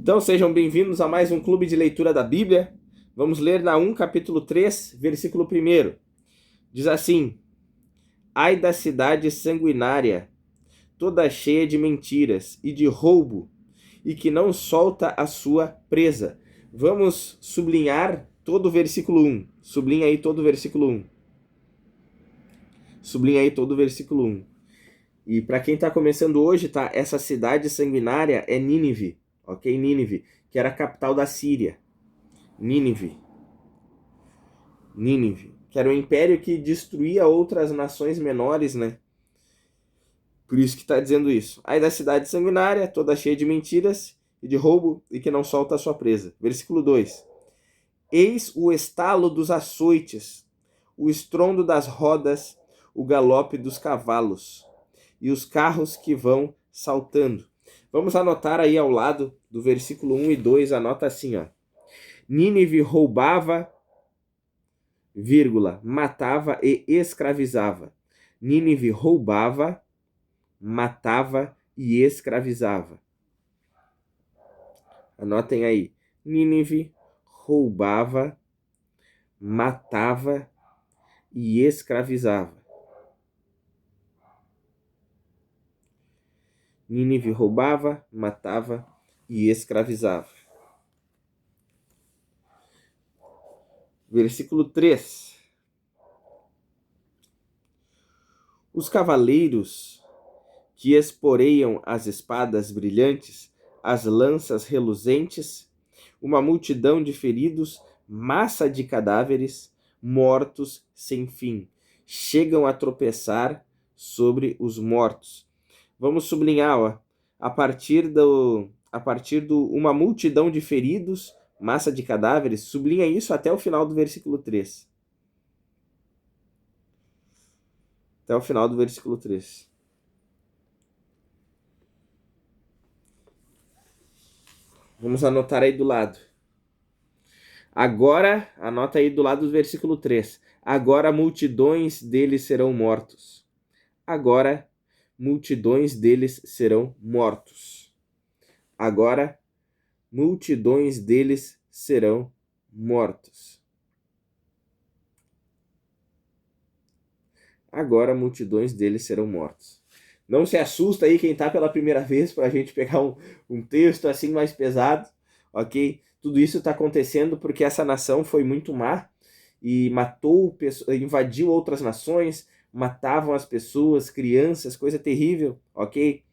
Então sejam bem-vindos a mais um clube de leitura da Bíblia. Vamos ler Naum capítulo 3, versículo 1. Diz assim: Ai da cidade sanguinária, toda cheia de mentiras e de roubo, e que não solta a sua presa. Vamos sublinhar todo o versículo 1. Sublinha aí todo o versículo 1. Sublinha aí todo o versículo 1. E para quem está começando hoje, tá? Essa cidade sanguinária é Nínive, ok? Nínive, que era a capital da Síria. Nínive, que era um império que destruía outras nações menores, né? Por isso que está dizendo isso. Ai da cidade sanguinária, toda cheia de mentiras e de roubo, e que não solta a sua presa. Versículo 2. Eis o estalo dos açoites, o estrondo das rodas, o galope dos cavalos, e os carros que vão saltando. Vamos anotar aí ao lado do versículo 1 e 2, anota assim, ó. Nínive roubava, matava e escravizava. Nínive roubava, matava e escravizava. Anotem aí. Nínive roubava, matava e escravizava. Nínive roubava, matava e escravizava. Versículo 3. Os cavaleiros que esporeiam as espadas brilhantes, as lanças reluzentes, uma multidão de feridos, massa de cadáveres, mortos sem fim, chegam a tropeçar sobre os mortos. Vamos sublinhar, ó, a partir do uma multidão de feridos, massa de cadáveres, sublinha isso até o final do versículo 3. Até o final do versículo 3. Vamos anotar aí do lado. Agora, anota aí do lado do versículo 3. Agora multidões deles serão mortos. Agora multidões deles serão mortos. Agora multidões deles serão mortos. Agora multidões deles serão mortos. Não se assusta aí quem está pela primeira vez para a gente pegar um texto assim mais pesado, ok? Tudo isso está acontecendo porque essa nação foi muito má e matou, invadiu outras nações, matavam as pessoas, crianças, coisa terrível, ok?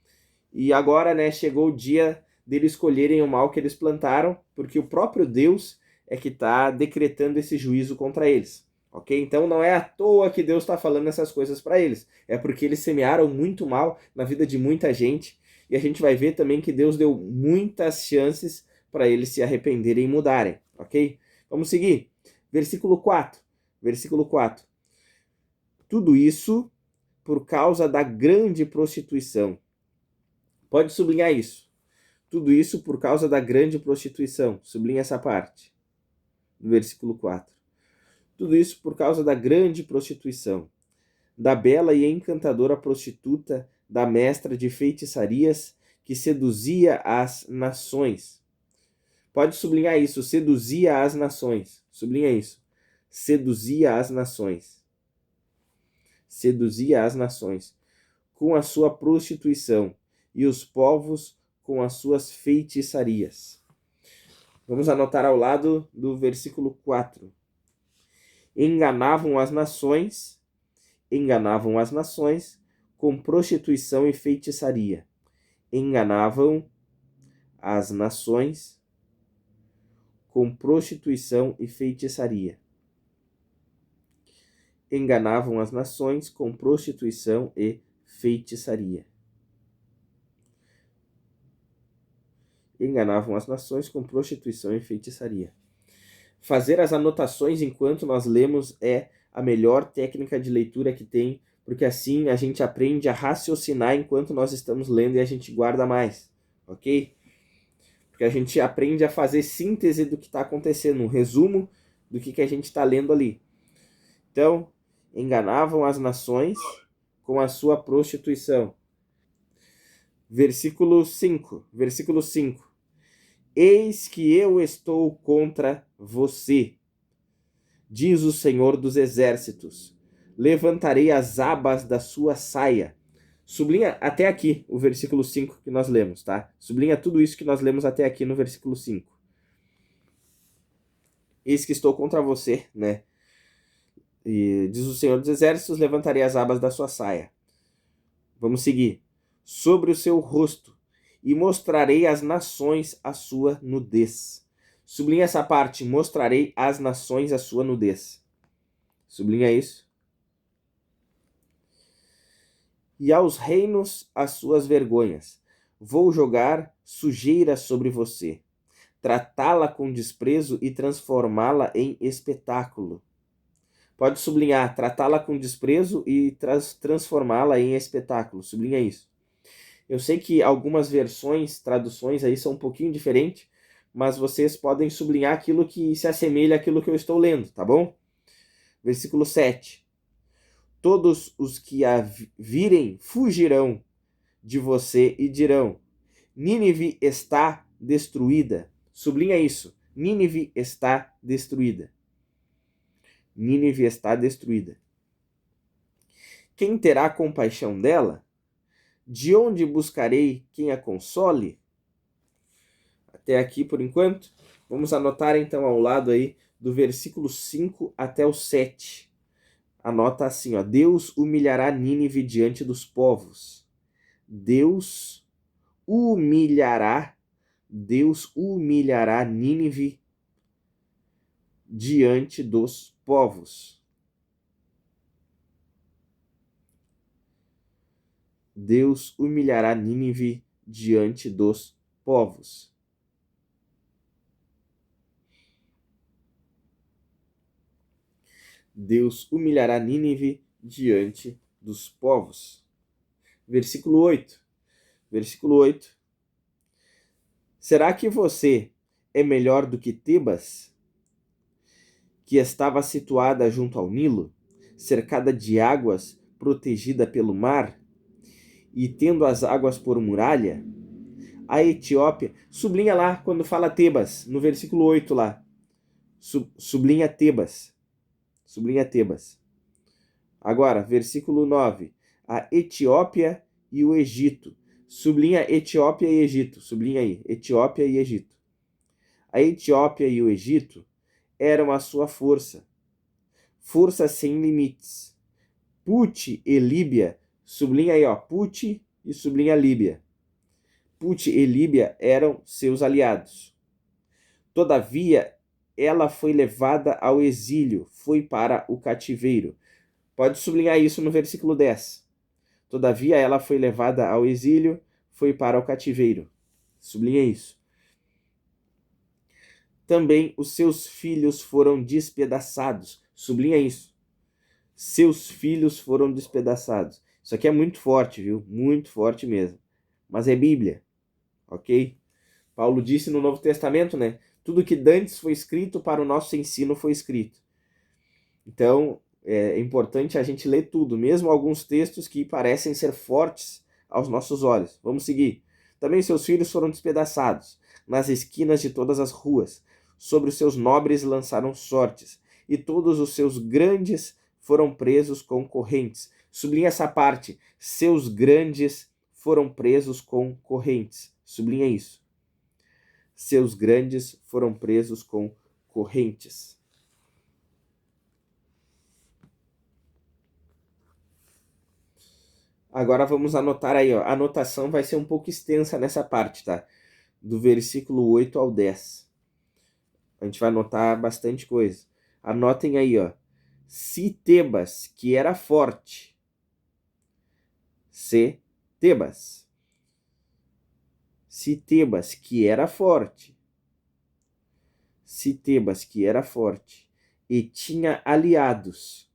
E agora, né, chegou o dia deles escolherem o mal que eles plantaram, porque o próprio Deus é que está decretando esse juízo contra eles. Ok? Então não é à toa que Deus está falando essas coisas para eles. É porque eles semearam muito mal na vida de muita gente. E a gente vai ver também que Deus deu muitas chances para eles se arrependerem e mudarem. Ok? Vamos seguir. Versículo 4. Versículo 4. Tudo isso por causa da grande prostituição. Pode sublinhar isso. Tudo isso por causa da grande prostituição. Sublinha essa parte. Do versículo 4. Tudo isso por causa da grande prostituição, da bela e encantadora prostituta, da mestra de feitiçarias que seduzia as nações. Pode sublinhar isso, seduzia as nações. Sublinha isso. Seduzia as nações. Seduzia as nações com a sua prostituição e os povos com as suas feitiçarias. Vamos anotar ao lado do versículo 4. Enganavam as nações com prostituição e feitiçaria. Enganavam as nações com prostituição e feitiçaria. Enganavam as nações com prostituição e feitiçaria. Enganavam as nações com prostituição e feitiçaria. Fazer as anotações enquanto nós lemos é a melhor técnica de leitura que tem, porque assim a gente aprende a raciocinar enquanto nós estamos lendo e a gente guarda mais, ok? Porque a gente aprende a fazer síntese do que está acontecendo, um resumo do que a gente está lendo ali. Então, enganavam as nações com a sua prostituição. Versículo 5. Eis que eu estou contra você, diz o Senhor dos Exércitos. Levantarei as abas da sua saia. Sublinha até aqui o versículo 5 que nós lemos, tá? Sublinha tudo isso que nós lemos até aqui no versículo 5. Eis que estou contra você, né? E diz o Senhor dos Exércitos, levantarei as abas da sua saia. Vamos seguir. Sobre o seu rosto, e mostrarei às nações a sua nudez. Sublinha essa parte, mostrarei às nações a sua nudez. Sublinha isso. E aos reinos as suas vergonhas. Vou jogar sujeira sobre você, tratá-la com desprezo e transformá-la em espetáculo. Pode sublinhar, tratá-la com desprezo e transformá-la em espetáculo. Sublinha isso. Eu sei que algumas versões, traduções aí são um pouquinho diferentes, mas vocês podem sublinhar aquilo que se assemelha àquilo que eu estou lendo, tá bom? Versículo 7. Todos os que a virem fugirão de você e dirão: Nínive está destruída. Sublinha isso. Nínive está destruída. Nínive está destruída. Quem terá compaixão dela? De onde buscarei quem a console? Até aqui por enquanto. Vamos anotar então ao lado aí do versículo 5 até o 7. Anota assim, ó: Deus humilhará Nínive diante dos povos. Deus humilhará Nínive diante dos povos. Deus humilhará Nínive diante dos povos. Deus humilhará Nínive diante dos povos. Versículo 8. Versículo 8. Será que você é melhor do que Tebas, que estava situada junto ao Nilo, cercada de águas, protegida pelo mar, e tendo as águas por muralha? A Etiópia, sublinha lá quando fala Tebas, no versículo 8 lá. Sublinha Tebas. Sublinha Tebas. Agora, versículo 9. A Etiópia e o Egito. Sublinha Etiópia e Egito. Sublinha aí. Etiópia e Egito. A Etiópia e o Egito eram a sua força. Força sem limites. Put e Líbia. Sublinha aí, ó. Put e sublinha Líbia. Put e Líbia eram seus aliados. Todavia, ela foi levada ao exílio. Foi para o cativeiro. Pode sublinhar isso no versículo 10. Todavia ela foi levada ao exílio, foi para o cativeiro. Sublinha isso. Também os seus filhos foram despedaçados. Sublinha isso. Seus filhos foram despedaçados. Isso aqui é muito forte, viu? Muito forte mesmo. Mas é Bíblia, ok? Paulo disse no Novo Testamento, né? Tudo que dantes foi escrito para o nosso ensino foi escrito. Então, é importante a gente ler tudo, mesmo alguns textos que parecem ser fortes aos nossos olhos. Vamos seguir. Também seus filhos foram despedaçados nas esquinas de todas as ruas. Sobre os seus nobres lançaram sortes, e todos os seus grandes foram presos com correntes. Sublinha essa parte. Seus grandes foram presos com correntes. Sublinha isso. Seus grandes foram presos com correntes. Agora vamos anotar aí, ó. A anotação vai ser um pouco extensa nessa parte, tá? Do versículo 8 ao 10. A gente vai anotar bastante coisa. Anotem aí, ó. Se Tebas, que era forte. Se Tebas. Se Tebas, que era forte. Se Tebas, que era forte. E tinha aliados.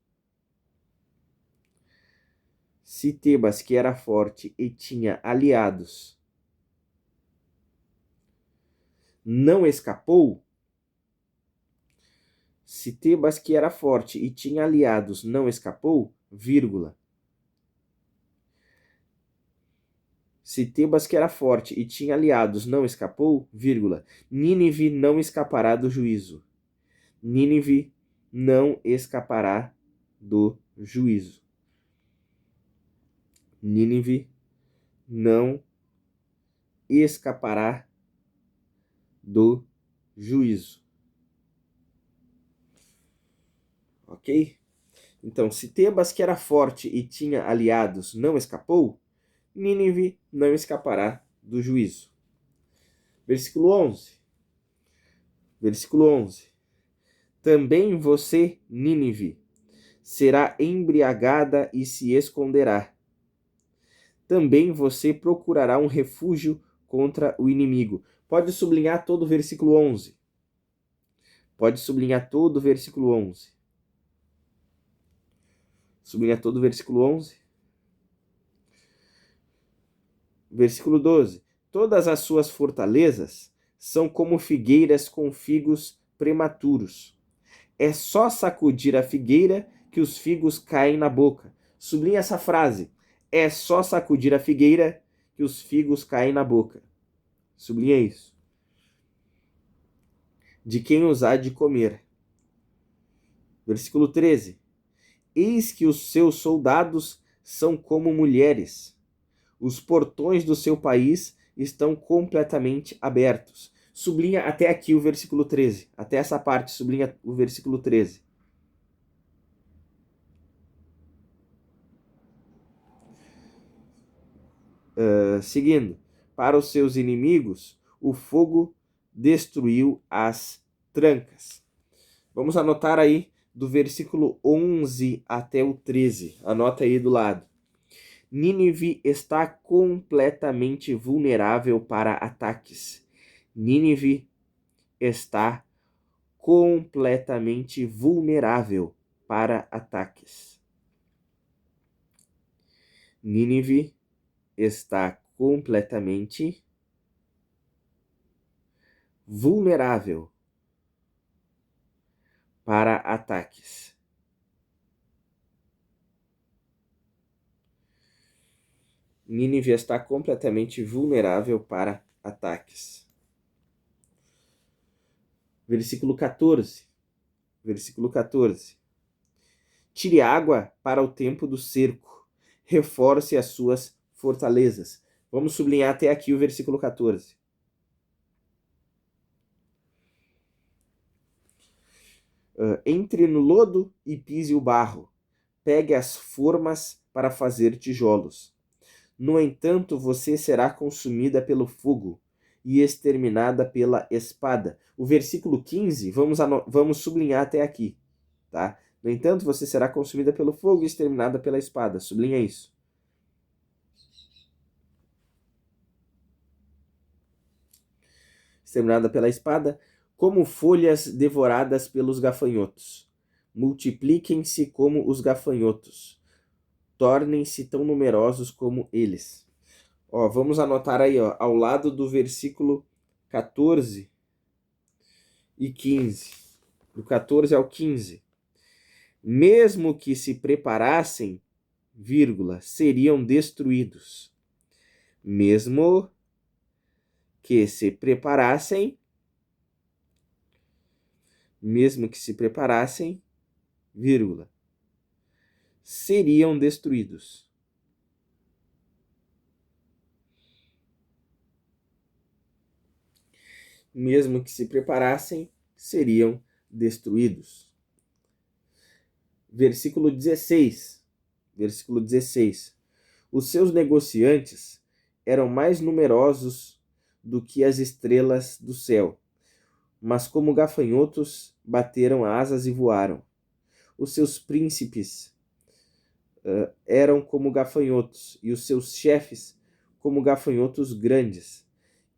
Se Tebas, que era forte e tinha aliados, não escapou. Se Tebas, que era forte e tinha aliados, não escapou, vírgula. Se Tebas, que era forte e tinha aliados, não escapou, vírgula, Nínive não escapará do juízo. Nínive não escapará do juízo. Nínive não escapará do juízo. Ok? Então, se Tebas, que era forte e tinha aliados, não escapou, Nínive não escapará do juízo. Versículo 11. Versículo 11. Também você, Nínive, será embriagada e se esconderá. Também você procurará um refúgio contra o inimigo. Pode sublinhar todo o versículo 11. Pode sublinhar todo o versículo 11. Sublinhar todo o versículo 11. Versículo 12. Todas as suas fortalezas são como figueiras com figos prematuros. É só sacudir a figueira que os figos caem na boca. Sublinha essa frase. É só sacudir a figueira que os figos caem na boca. Sublinha isso. De quem os há de comer. Versículo 13. Eis que os seus soldados são como mulheres. Os portões do seu país estão completamente abertos. Sublinha até aqui o versículo 13. Até essa parte, sublinha o versículo 13. Seguindo. Para os seus inimigos, o fogo destruiu as trancas. Vamos anotar aí do versículo 11 até o 13. Anota aí do lado. Nínive está completamente vulnerável para ataques. Nínive está completamente vulnerável para ataques. Nínive está completamente vulnerável para ataques. Nínive está completamente vulnerável para ataques. Versículo 14. Versículo 14. Tire água para o tempo do cerco. Reforce as suas fortalezas. Vamos sublinhar até aqui o versículo 14. Entre no lodo e pise o barro. Pegue as formas para fazer tijolos. No entanto, você será consumida pelo fogo e exterminada pela espada. O versículo 15, vamos sublinhar até aqui, tá? No entanto, você será consumida pelo fogo e exterminada pela espada. Sublinha isso. Exterminada pela espada, como folhas devoradas pelos gafanhotos. Multipliquem-se como os gafanhotos. Tornem-se tão numerosos como eles. Ó, vamos anotar aí, ó, ao lado do versículo 14 e 15. Do 14 ao 15. Mesmo que se preparassem, vírgula, seriam destruídos. Mesmo que se preparassem, vírgula, seriam destruídos. Mesmo que se preparassem, seriam destruídos. Versículo 16. Versículo 16. Os seus negociantes eram mais numerosos do que as estrelas do céu, mas como gafanhotos bateram asas e voaram. Os seus príncipes eram como gafanhotos, e os seus chefes como gafanhotos grandes,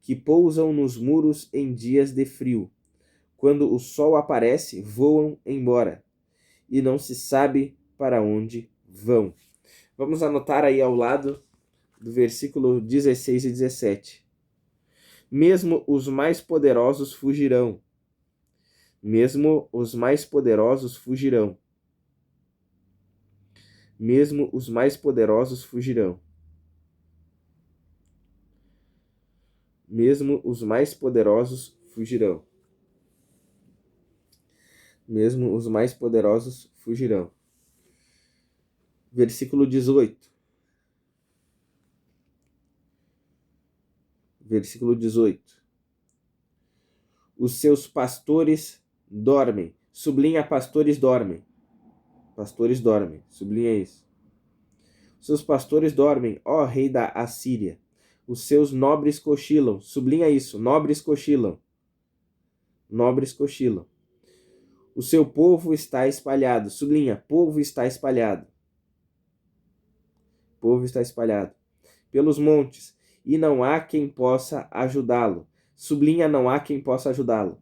que pousam nos muros em dias de frio. Quando o sol aparece, voam embora, e não se sabe para onde vão. Vamos anotar aí ao lado do versículo 16 e 17. Mesmo os mais poderosos fugirão. Mesmo os mais poderosos fugirão. Mesmo os mais poderosos fugirão. mesmo os mais poderosos fugirão. Mesmo os mais poderosos fugirão. Versículo 18. Versículo 18. Os seus pastores dormem. Sublinha, pastores dormem. Pastores dormem. Sublinha isso. Seus pastores dormem, ó rei da Assíria. Os seus nobres cochilam. Sublinha isso. Nobres cochilam. Nobres cochilam. O seu povo está espalhado. Sublinha. Povo está espalhado. Povo está espalhado pelos montes, e não há quem possa ajudá-lo. Sublinha, não há quem possa ajudá-lo.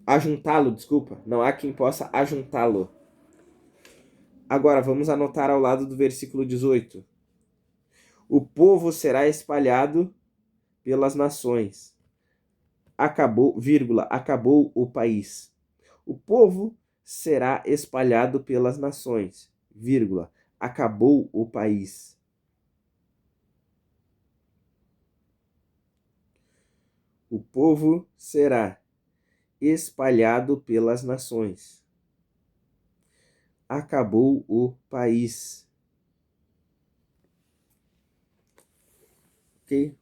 Ajuntá-lo, desculpa. Não há quem possa ajuntá-lo. Agora, vamos anotar ao lado do versículo 18. O povo será espalhado pelas nações. Acabou, vírgula, acabou o país. O povo será espalhado pelas nações, vírgula, acabou o país. O povo será espalhado pelas nações. Acabou o país. Ok?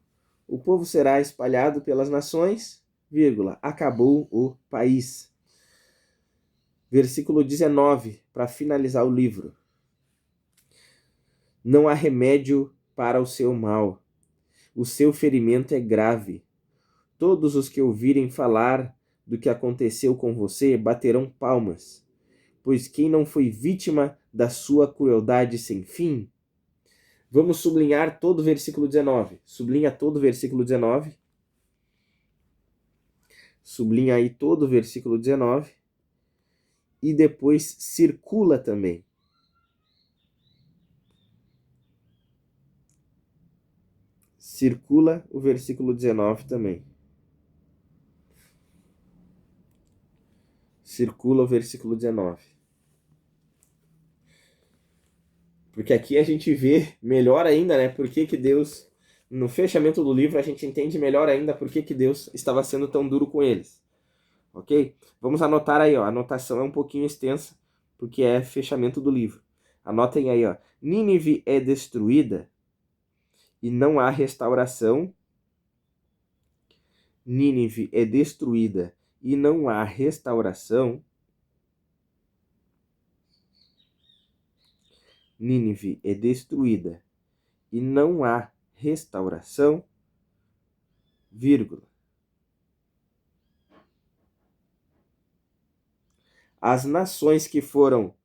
O povo será espalhado pelas nações, vírgula, acabou o país. Versículo 19, para finalizar o livro. Não há remédio para o seu mal. O seu ferimento é grave. Todos os que ouvirem falar do que aconteceu com você baterão palmas, pois quem não foi vítima da sua crueldade sem fim? Vamos sublinhar todo o versículo 19. Sublinha todo o versículo 19. Sublinha aí todo o versículo 19. E depois circula também. Circula o versículo 19 também. Circula o versículo 19. Porque aqui a gente vê melhor ainda, né? Por que Deus, no fechamento do livro, a gente entende melhor ainda por que Deus estava sendo tão duro com eles. Ok? Vamos anotar aí, ó. A anotação é um pouquinho extensa, porque é fechamento do livro. Anotem aí, ó. Nínive é destruída e não há restauração. Nínive é destruída e não há restauração. Nínive é destruída e não há restauração, vírgula. As nações que foram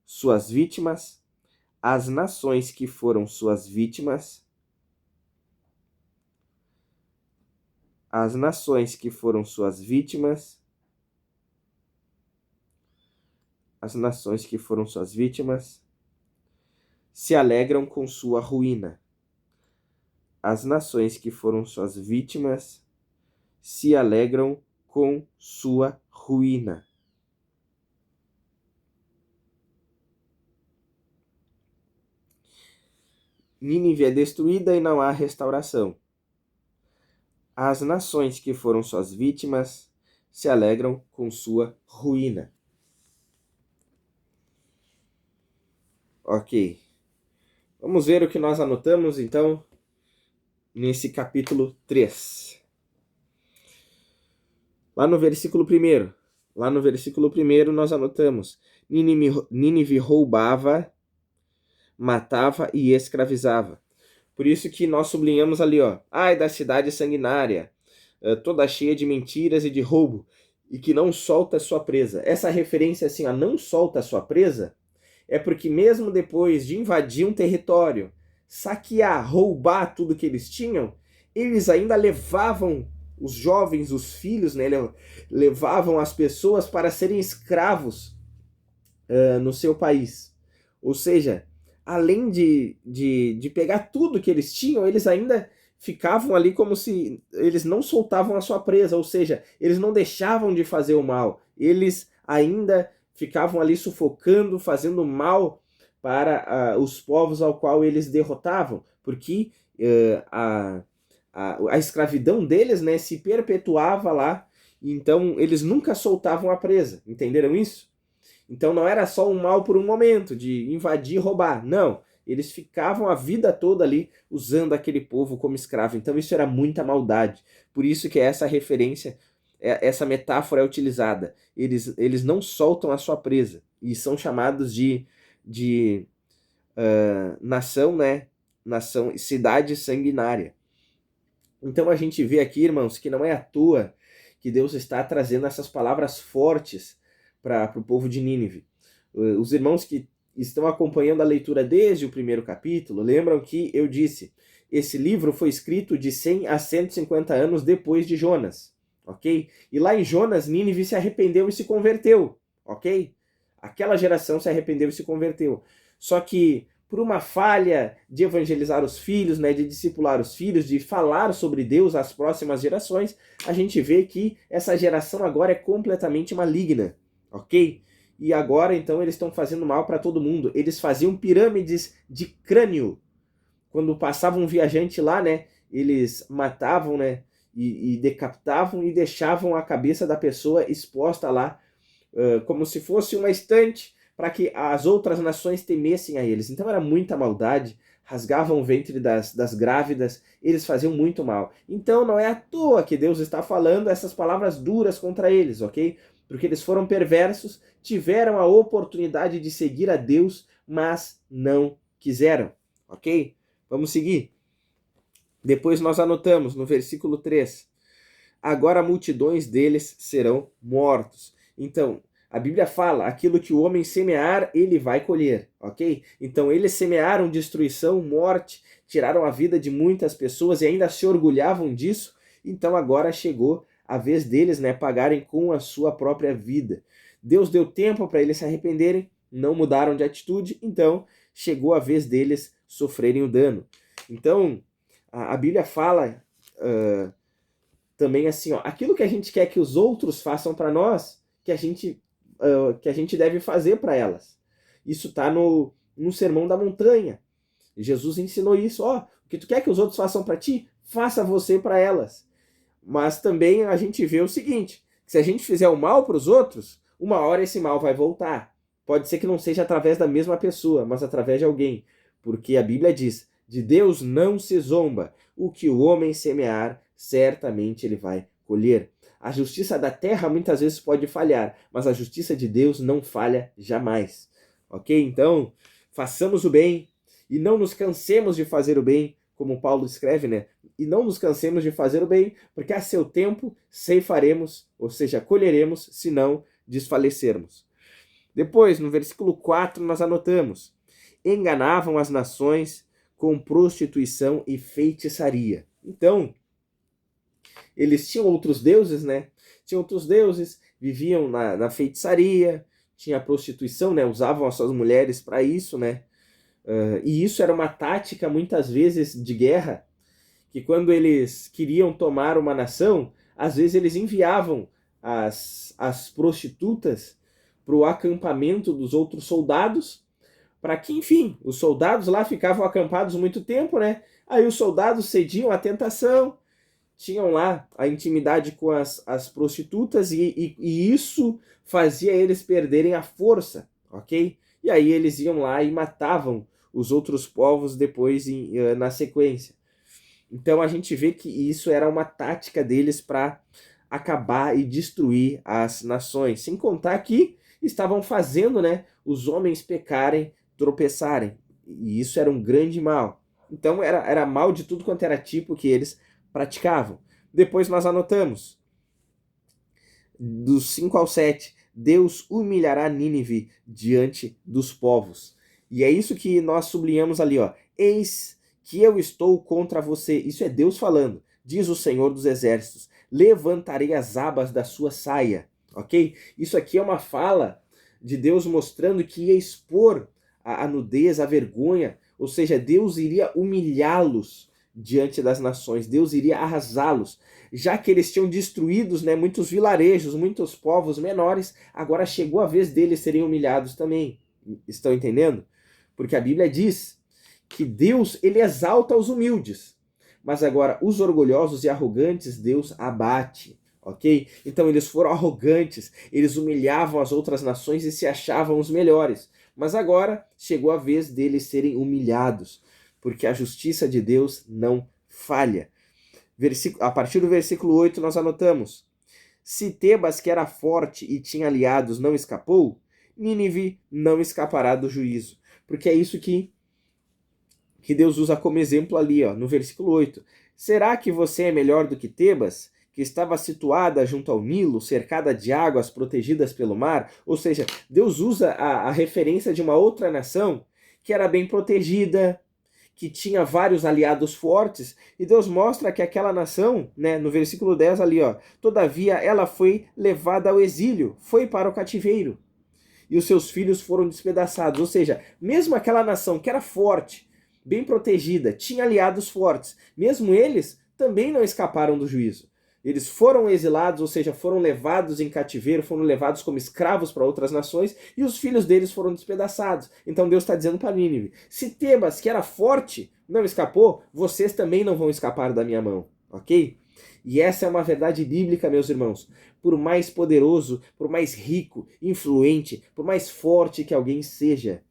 suas vítimas, as nações que foram suas vítimas, as nações que foram suas vítimas, as nações que foram suas vítimas, se alegram com sua ruína. As nações que foram suas vítimas se alegram com sua ruína. Nínive é destruída e não há restauração. As nações que foram suas vítimas se alegram com sua ruína. Ok. Vamos ver o que nós anotamos, então, nesse capítulo 3. Lá no versículo 1. Lá no versículo 1 nós anotamos: Nínive roubava, matava e escravizava. Por isso que nós sublinhamos ali, ó, ai da cidade sanguinária, toda cheia de mentiras e de roubo, e que não solta sua presa. Essa referência assim, a não solta sua presa, é porque mesmo depois de invadir um território, saquear, roubar tudo que eles tinham, eles ainda levavam os jovens, os filhos, né, levavam as pessoas para serem escravos no seu país. Ou seja, além de pegar tudo que eles tinham, eles ainda ficavam ali como se eles não soltavam a sua presa, ou seja, eles não deixavam de fazer o mal, eles ainda ficavam ali sufocando, fazendo mal para os povos ao qual eles derrotavam, porque a escravidão deles, né, se perpetuava lá, então eles nunca soltavam a presa, entenderam isso? Então não era só um mal por um momento, de invadir e roubar, não. Eles ficavam a vida toda ali usando aquele povo como escravo, então isso era muita maldade. Por isso que essa referência, essa metáfora é utilizada. Eles não soltam a sua presa, e são chamados de nação, né? Nação, cidade sanguinária. Então a gente vê aqui, irmãos, que não é à toa que Deus está trazendo essas palavras fortes para o povo de Nínive. Os irmãos que estão acompanhando a leitura desde o primeiro capítulo, lembram que eu disse, esse livro foi escrito de 100 a 150 anos depois de Jonas, ok? E lá em Jonas, Nínive se arrependeu e se converteu, ok? Aquela geração se arrependeu e se converteu. Só que por uma falha de evangelizar os filhos, né, de discipular os filhos, de falar sobre Deus às próximas gerações, a gente vê que essa geração agora é completamente maligna, ok? E agora, então, eles estão fazendo mal para todo mundo. Eles faziam pirâmides de crânio. Quando passava um viajante lá, né, eles matavam, né, e decapitavam e deixavam a cabeça da pessoa exposta lá, como se fosse uma estante, para que as outras nações temessem a eles. Então era muita maldade, rasgavam o ventre das grávidas, eles faziam muito mal. Então não é à toa que Deus está falando essas palavras duras contra eles, ok? Porque eles foram perversos, tiveram a oportunidade de seguir a Deus, mas não quiseram, ok? Vamos seguir. Depois nós anotamos no versículo 3, agora multidões deles serão mortos. Então, a Bíblia fala, aquilo que o homem semear, ele vai colher, ok? Então eles semearam destruição, morte, tiraram a vida de muitas pessoas e ainda se orgulhavam disso, então agora chegou a vez deles, né, pagarem com a sua própria vida. Deus deu tempo para eles se arrependerem, não mudaram de atitude, então chegou a vez deles sofrerem o dano. Então, a Bíblia fala também assim, ó, aquilo que a gente quer que os outros façam para nós, que a gente deve fazer para elas. Isso está no Sermão da Montanha. Jesus ensinou isso. Ó, o que tu quer que os outros façam para ti, faça você para elas. Mas também a gente vê o seguinte, que se a gente fizer o mal para os outros, uma hora esse mal vai voltar. Pode ser que não seja através da mesma pessoa, mas através de alguém. Porque a Bíblia diz, de Deus não se zomba. O que o homem semear, certamente ele vai colher. A justiça da terra muitas vezes pode falhar, mas a justiça de Deus não falha jamais. Ok? Então, façamos o bem e não nos cansemos de fazer o bem, como Paulo escreve, né? E não nos cansemos de fazer o bem, porque a seu tempo ceifaremos, ou seja, colheremos, se não desfalecermos. Depois, no versículo 4, nós anotamos, enganavam as nações com prostituição e feitiçaria. Então, eles tinham outros deuses, né? Tinham outros deuses, viviam na feitiçaria, tinha a prostituição, né? Usavam as suas mulheres para isso, né? E isso era uma tática, muitas vezes, de guerra, que quando eles queriam tomar uma nação, às vezes eles enviavam as prostitutas para o acampamento dos outros soldados, para que, enfim, os soldados lá ficavam acampados muito tempo, né? Aí os soldados cediam à tentação, tinham lá a intimidade com as prostitutas e isso fazia eles perderem a força, ok? E aí eles iam lá e matavam os outros povos depois na sequência. Então a gente vê que isso era uma tática deles para acabar e destruir as nações. Sem contar que estavam fazendo, né, os homens pecarem, tropeçarem. E isso era um grande mal. Então era mal de tudo quanto era tipo que eles praticavam. Depois nós anotamos, dos 5 ao 7, Deus humilhará Nínive diante dos povos. E é isso que nós sublinhamos ali, ó. Eis que eu estou contra você. Isso é Deus falando. Diz o Senhor dos Exércitos. Levantarei as abas da sua saia. Ok? Isso aqui é uma fala de Deus mostrando que ia expor a nudez, a vergonha. Ou seja, Deus iria humilhá-los diante das nações. Deus iria arrasá-los. Já que eles tinham destruídos, né, muitos vilarejos, muitos povos menores, agora chegou a vez deles serem humilhados também. Estão entendendo? Porque a Bíblia diz que Deus, ele exalta os humildes, mas agora os orgulhosos e arrogantes Deus abate. Ok? Então eles foram arrogantes, eles humilhavam as outras nações e se achavam os melhores. Mas agora chegou a vez deles serem humilhados, porque a justiça de Deus não falha. A partir do versículo 8 nós anotamos: se Tebas, que era forte e tinha aliados, não escapou, Nínive não escapará do juízo. Porque é isso que Deus usa como exemplo ali, ó, no versículo 8. Será que você é melhor do que Tebas, que estava situada junto ao Nilo, cercada de águas, protegidas pelo mar? Ou seja, Deus usa a referência de uma outra nação que era bem protegida, que tinha vários aliados fortes, e Deus mostra que aquela nação, né, no versículo 10 ali, ó, todavia ela foi levada ao exílio, foi para o cativeiro, e os seus filhos foram despedaçados. Ou seja, mesmo aquela nação que era forte, bem protegida, tinha aliados fortes, mesmo eles também não escaparam do juízo. Eles foram exilados, ou seja, foram levados em cativeiro, foram levados como escravos para outras nações, e os filhos deles foram despedaçados. Então Deus está dizendo para Nínive: se Tebas, que era forte, não escapou, vocês também não vão escapar da minha mão, ok? E essa é uma verdade bíblica, meus irmãos. Por mais poderoso, por mais rico, influente, por mais forte que alguém seja,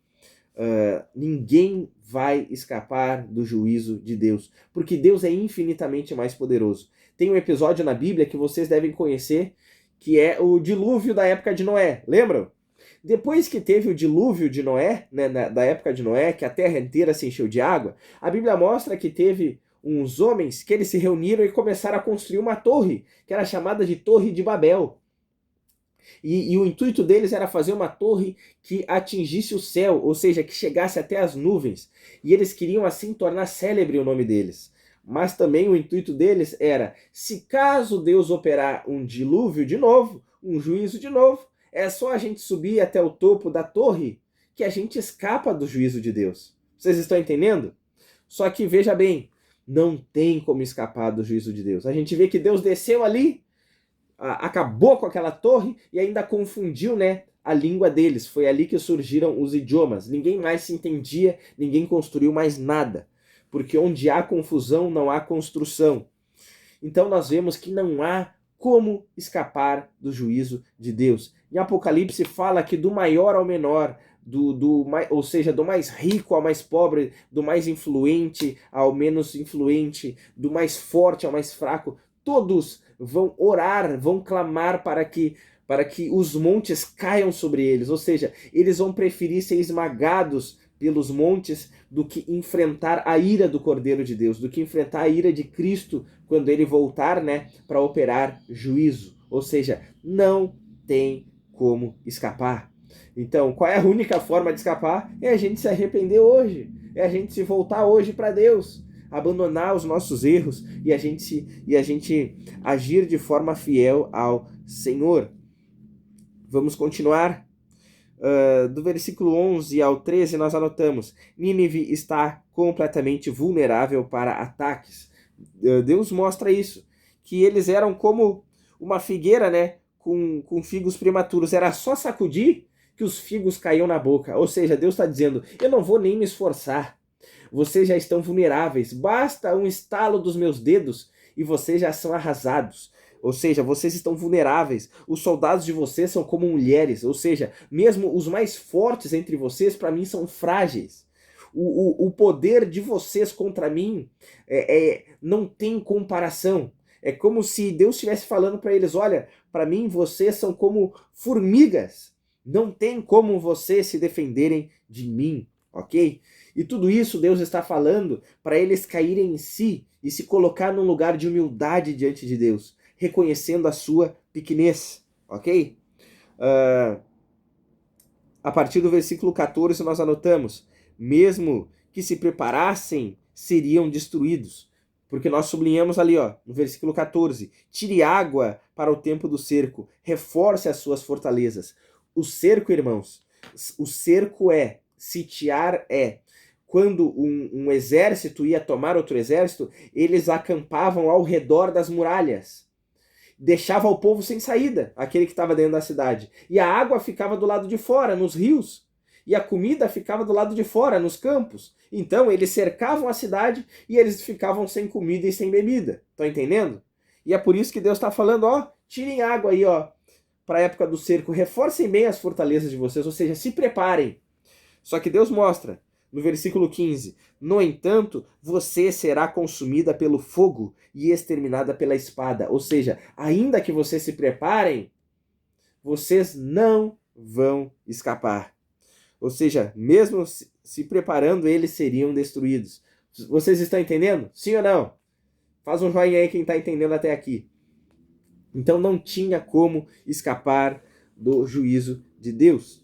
ninguém vai escapar do juízo de Deus, porque Deus é infinitamente mais poderoso. Tem um episódio na Bíblia que vocês devem conhecer, que é o dilúvio da época de Noé, lembram? Depois que teve o dilúvio de Noé, né, da época de Noé, que a terra inteira se encheu de água, a Bíblia mostra que teve uns homens que eles se reuniram e começaram a construir uma torre, que era chamada de Torre de Babel. E o intuito deles era fazer uma torre que atingisse o céu, ou seja, que chegasse até as nuvens. E eles queriam assim tornar célebre o nome deles. Mas também o intuito deles era: se caso Deus operar um dilúvio de novo, um juízo de novo, é só a gente subir até o topo da torre que a gente escapa do juízo de Deus. Vocês estão entendendo? Só que veja bem, não tem como escapar do juízo de Deus. A gente vê que Deus desceu ali, acabou com aquela torre e ainda confundiu, né, a língua deles. Foi ali que surgiram os idiomas. Ninguém mais se entendia, ninguém construiu mais nada. Porque onde há confusão, não há construção. Então nós vemos que não há como escapar do juízo de Deus. Em Apocalipse fala que do maior ao menor, ou seja, do mais rico ao mais pobre, do mais influente ao menos influente, do mais forte ao mais fraco, todos vão orar, vão clamar para que os montes caiam sobre eles. Ou seja, eles vão preferir ser esmagados pelos montes do que enfrentar a ira do Cordeiro de Deus, do que enfrentar a ira de Cristo quando ele voltar, né, para operar juízo. Ou seja, não tem como escapar. Então, qual é a única forma de escapar? É a gente se arrepender hoje, é a gente se voltar hoje para Deus, abandonar os nossos erros e a gente agir de forma fiel ao Senhor. Vamos continuar. Do versículo 11 ao 13 nós anotamos: Nínive está completamente vulnerável para ataques. Deus mostra isso, que eles eram como uma figueira, né, com figos prematuros. Era só sacudir que os figos caíam na boca. Ou seja, Deus está dizendo: eu não vou nem me esforçar. Vocês já estão vulneráveis. Basta um estalo dos meus dedos e vocês já são arrasados. Ou seja, vocês estão vulneráveis. Os soldados de vocês são como mulheres. Ou seja, mesmo os mais fortes entre vocês, para mim, são frágeis. O poder de vocês contra mim não tem comparação. É como se Deus estivesse falando para eles: olha, para mim vocês são como formigas. Não tem como vocês se defenderem de mim, ok? E tudo isso Deus está falando para eles caírem em si e se colocar num lugar de humildade diante de Deus, reconhecendo a sua pequenez, ok? A partir do versículo 14 nós anotamos: mesmo que se preparassem, seriam destruídos. Porque nós sublinhamos ali, ó, no versículo 14: tire água para o tempo do cerco, reforce as suas fortalezas. O cerco, irmãos, o cerco sitiar quando um exército ia tomar outro exército, eles acampavam ao redor das muralhas. Deixava o povo sem saída, aquele que estava dentro da cidade. E a água ficava do lado de fora, nos rios. e a comida ficava do lado de fora, nos campos. Então eles cercavam a cidade e eles ficavam sem comida e sem bebida. Estão entendendo? E é por isso que Deus está falando, ó, tirem água aí, ó, para a época do cerco, reforcem bem as fortalezas de vocês, ou seja, se preparem. Só que Deus mostra, no versículo 15, no entanto, você será consumida pelo fogo e exterminada pela espada. Ou seja, ainda que vocês se preparem, vocês não vão escapar. Ou seja, mesmo se preparando, eles seriam destruídos. Vocês estão entendendo? Sim ou não? Faz um joinha aí quem está entendendo até aqui. Então não tinha como escapar do juízo de Deus.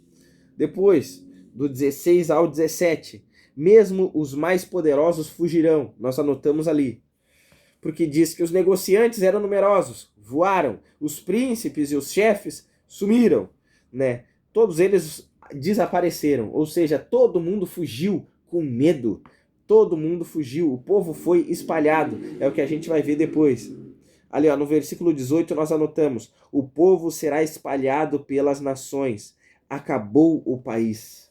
Depois, do 16 ao 17, mesmo os mais poderosos fugirão. Nós anotamos ali. Porque diz que os negociantes eram numerosos, voaram, os príncipes e os chefes sumiram, né? Todos eles desapareceram, ou seja, todo mundo fugiu com medo. Todo mundo fugiu, o povo foi espalhado. É o que a gente vai ver depois. Ali, ó, no versículo 18 nós anotamos: o povo será espalhado pelas nações. Acabou o país.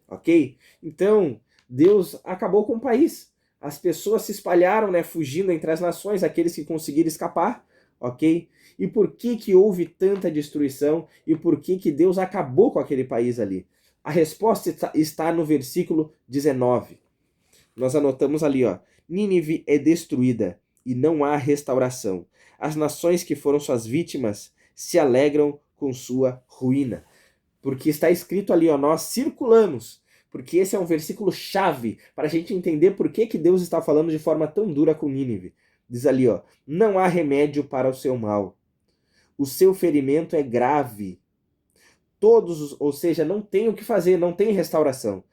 Ok? Então, Deus acabou com o país. As pessoas se espalharam, né, fugindo entre as nações, aqueles que conseguiram escapar, ok? E por que que houve tanta destruição? E por que que Deus acabou com aquele país ali? A resposta está no versículo 19. Nós anotamos ali, ó: Nínive é destruída e não há restauração. As nações que foram suas vítimas se alegram com sua ruína. Porque está escrito ali, ó, nós circulamos. Porque esse é um versículo chave para a gente entender por que que Deus está falando de forma tão dura com Nínive. Diz ali, ó: não há remédio para o seu mal. O seu ferimento é grave. Ou seja, não tem o que fazer, não tem restauração.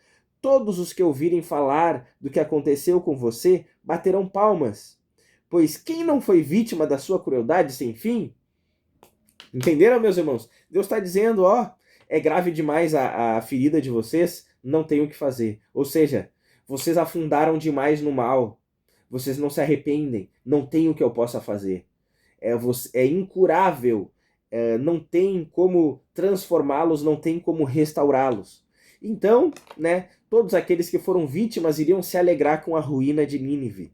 Todos os que ouvirem falar do que aconteceu com você baterão palmas. Pois quem não foi vítima da sua crueldade sem fim? Entenderam, meus irmãos? Deus está dizendo, ó, é grave demais a ferida de vocês, não tem o que fazer. Ou seja, vocês afundaram demais no mal. Vocês não se arrependem. Não tem o que eu possa fazer. É incurável. Não tem como transformá-los, não tem como restaurá-los. Então, né, todos aqueles que foram vítimas iriam se alegrar com a ruína de Nínive.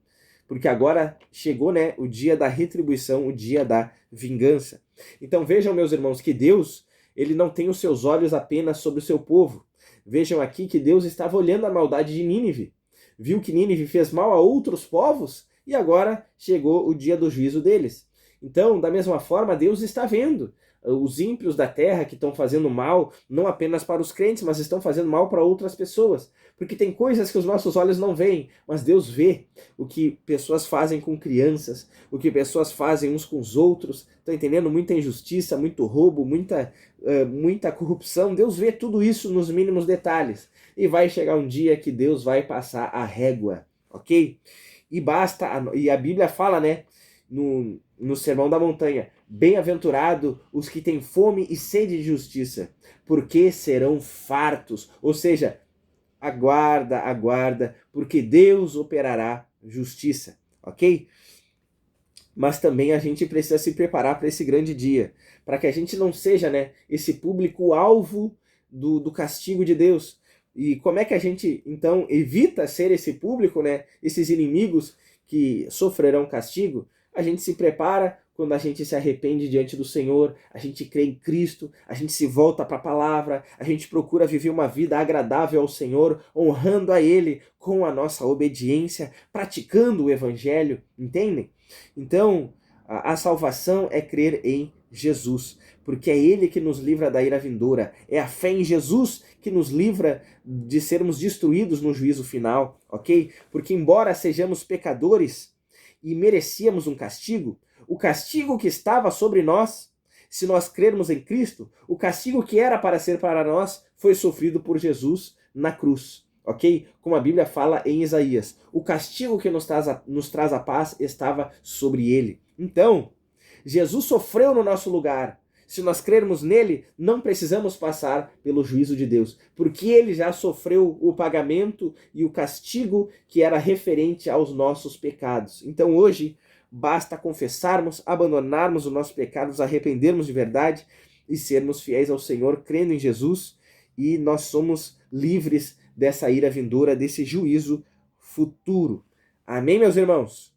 Porque agora chegou, né, o dia da retribuição, o dia da vingança. Então vejam, meus irmãos, que Deus, ele não tem os seus olhos apenas sobre o seu povo. Vejam aqui que Deus estava olhando a maldade de Nínive. Viu que Nínive fez mal a outros povos e agora chegou o dia do juízo deles. Então, da mesma forma, Deus está vendo os ímpios da terra que estão fazendo mal, não apenas para os crentes, mas estão fazendo mal para outras pessoas. Porque tem coisas que os nossos olhos não veem, mas Deus vê o que pessoas fazem com crianças, o que pessoas fazem uns com os outros. Estão entendendo? Muita injustiça, muito roubo, muita corrupção. Deus vê tudo isso nos mínimos detalhes. E vai chegar um dia que Deus vai passar a régua, ok? E a Bíblia fala, né, no Sermão da Montanha: bem-aventurado os que têm fome e sede de justiça, porque serão fartos. Ou seja, aguarda, porque Deus operará justiça, ok? Mas também a gente precisa se preparar para esse grande dia, para que a gente não seja, né, esse público-alvo do castigo de Deus. E como é que a gente, então, evita ser esse público, né, esses inimigos que sofrerão castigo? A gente se prepara quando a gente se arrepende diante do Senhor, a gente crê em Cristo, a gente se volta para a palavra, a gente procura viver uma vida agradável ao Senhor, honrando a Ele com a nossa obediência, praticando o Evangelho, entendem? Então, a salvação é crer em Jesus, porque é Ele que nos livra da ira vindoura, é a fé em Jesus que nos livra de sermos destruídos no juízo final, ok? Porque embora sejamos pecadores e merecíamos um castigo, o castigo que estava sobre nós, se nós crermos em Cristo, o castigo que era para ser para nós, foi sofrido por Jesus na cruz, ok? Como a Bíblia fala em Isaías, o castigo que nos traz a paz estava sobre ele. Então, Jesus sofreu no nosso lugar. Se nós crermos nele, não precisamos passar pelo juízo de Deus, porque ele já sofreu o pagamento e o castigo que era referente aos nossos pecados. Então hoje, basta confessarmos, abandonarmos os nossos pecados, arrependermos de verdade e sermos fiéis ao Senhor, crendo em Jesus, e nós somos livres dessa ira vindoura, desse juízo futuro. Amém, meus irmãos?